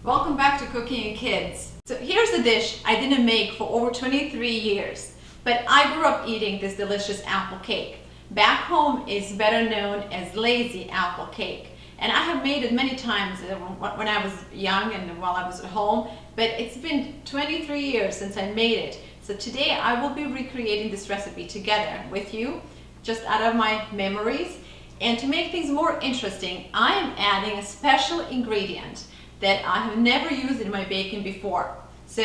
Welcome back to Cooking and Kids. So here's a dish I didn't make for over 23 years, but I grew up eating this delicious apple cake. Back home it's better known as lazy apple cake, and I have made it many times when I was young and while I was at home, but it's been 23 years since I made it. So today I will be recreating this recipe together with you, just out of my memories. And to make things more interesting, I am adding a special ingredient that I have never used in my baking before. So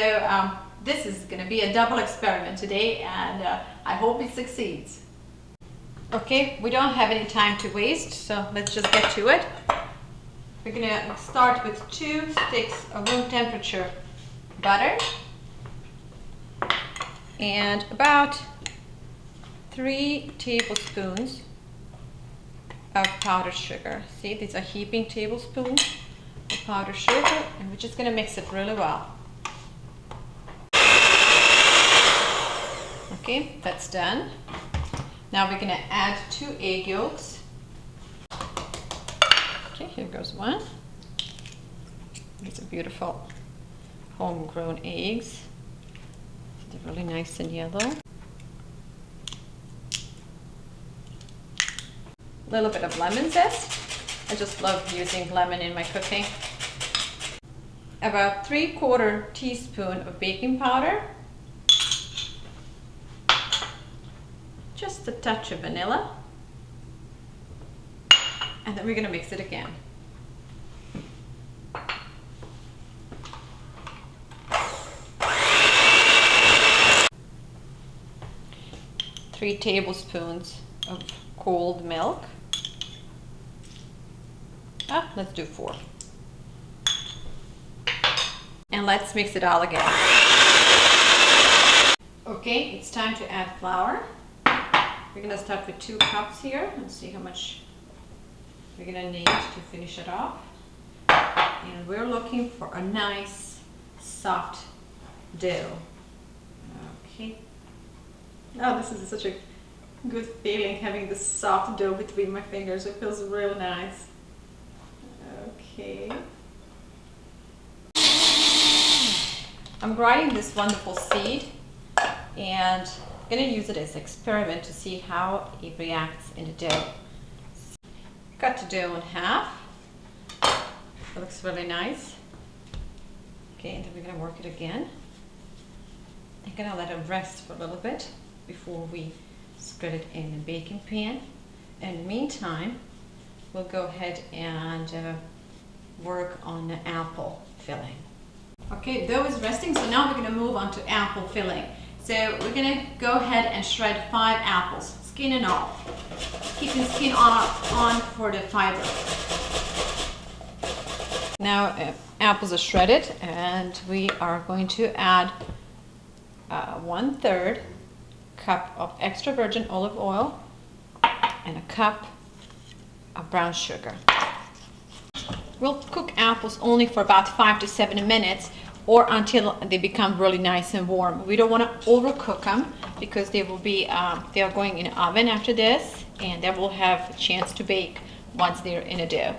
this is going to be a double experiment today, and I hope it succeeds. Okay, we don't have any time to waste, so let's just get to it. We're going to start with 2 sticks of room temperature butter and about 3 tablespoons of powdered sugar. See, these are heaping tablespoons of powdered sugar, and we're just going to mix it really well. Okay, that's done. Now we're going to add 2 egg yolks. Okay, here goes one. These are beautiful homegrown eggs. They're really nice and yellow. A little bit of lemon zest. I just love using lemon in my cooking. About 3/4 teaspoon of baking powder. Just a touch of vanilla. And then we're going to mix it again. 3 tablespoons of cold milk. Let's do 4. And let's mix it all again. Okay, it's time to add flour. We're going to start with 2 cups here and see how much we're going to need to finish it off. And we're looking for a nice soft dough. Okay. Oh, this is such a good feeling, having this soft dough between my fingers. It feels really nice. Okay. I'm grinding this wonderful seed, and I'm going to use it as an experiment to see how it reacts in the dough. Cut the dough in half. It looks really nice. Okay, and then we're going to work it again. I'm going to let it rest for a little bit before we spread it in the baking pan. In the meantime, we'll go ahead and work on the apple filling. Okay, dough is resting, so now we're going to move on to apple filling. So we're going to go ahead and shred 5 apples, skin and all. Keeping the skin on for the fiber. Now apples are shredded, and we are going to add 1/3 cup of extra virgin olive oil and a cup of brown sugar. We'll cook apples only for about 5 to 7 minutes, or until they become really nice and warm. We don't want to overcook them, because they will be they are going in the oven after this, and they will have a chance to bake once they're in a dough.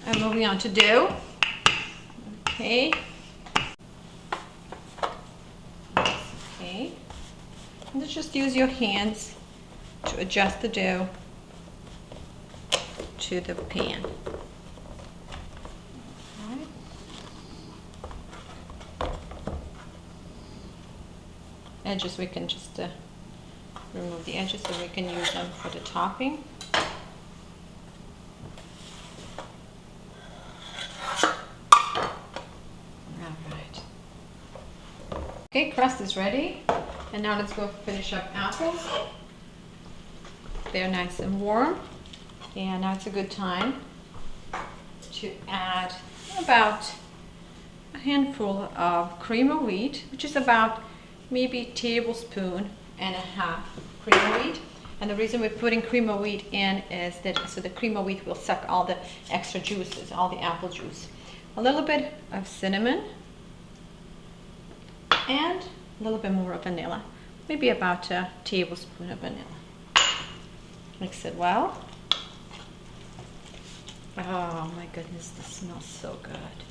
I'm moving on to dough. Okay. Okay. And just use your hands to adjust the dough to the pan. Edges, we can just remove the edges so we can use them for the topping. Alright. Okay, crust is ready, and now let's go finish up apples. They're nice and warm, and now it's a good time to add about a handful of cream of wheat, which is about maybe 1.5 tablespoons cream of wheat. And the reason we're putting cream of wheat in is that so the cream of wheat will suck all the extra juices, all the apple juice. A little bit of cinnamon and a little bit more of vanilla, maybe about 1 tablespoon of vanilla. Mix it well. Oh my goodness, this smells so good.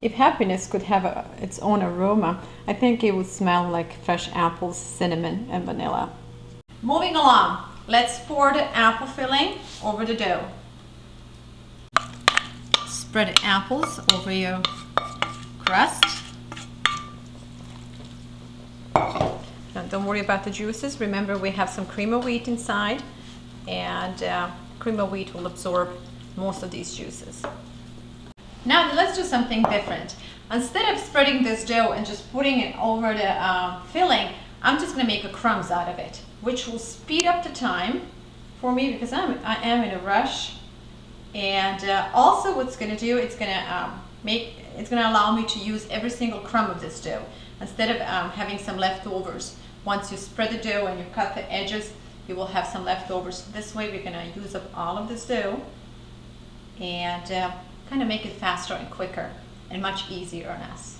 If happiness could have its own aroma, I think it would smell like fresh apples, cinnamon, and vanilla. Moving along, let's pour the apple filling over the dough. Spread the apples over your crust. Now, don't worry about the juices. Remember, we have some cream of wheat inside, and cream of wheat will absorb most of these juices. Now let's do something different. Instead of spreading this dough and just putting it over the filling, I'm just going to make a crumbs out of it, which will speed up the time for me because I am in a rush. And also, what's going to do, it's going to allow me to use every single crumb of this dough instead of having some leftovers. Once you spread the dough and you cut the edges, you will have some leftovers. This way, we're going to use up all of this dough and kind of make it faster and quicker and much easier on us.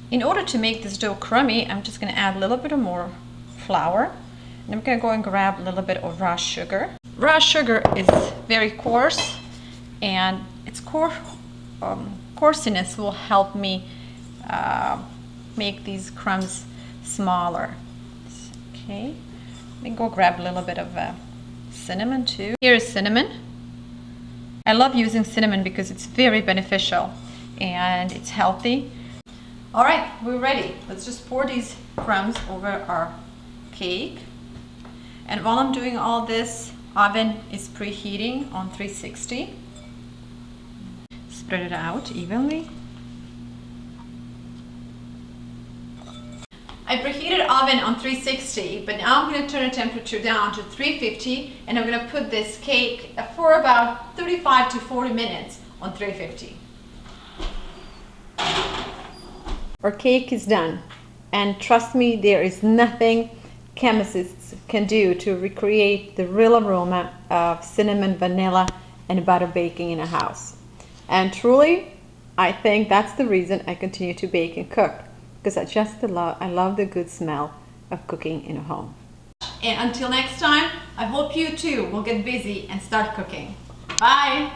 In order to make this dough crummy, I'm just going to add a little bit of more flour, and I'm going to go and grab a little bit of raw sugar. Raw sugar is very coarse, and its coarseness will help me make these crumbs smaller. Okay, let me go grab a little bit of cinnamon too. Here is cinnamon. I love using cinnamon because it's very beneficial and it's healthy. All right, we're ready. Let's just pour these crumbs over our cake. And while I'm doing all this, oven is preheating on 360. Spread it out evenly. I preheated oven on 360, but now I'm going to turn the temperature down to 350, and I'm going to put this cake for about 35 to 40 minutes on 350. Our cake is done, and trust me, there is nothing chemists can do to recreate the real aroma of cinnamon, vanilla, and butter baking in a house. And truly, I think that's the reason I continue to bake and cook. Because I love the good smell of cooking in a home. And until next time, I hope you too will get busy and start cooking. Bye!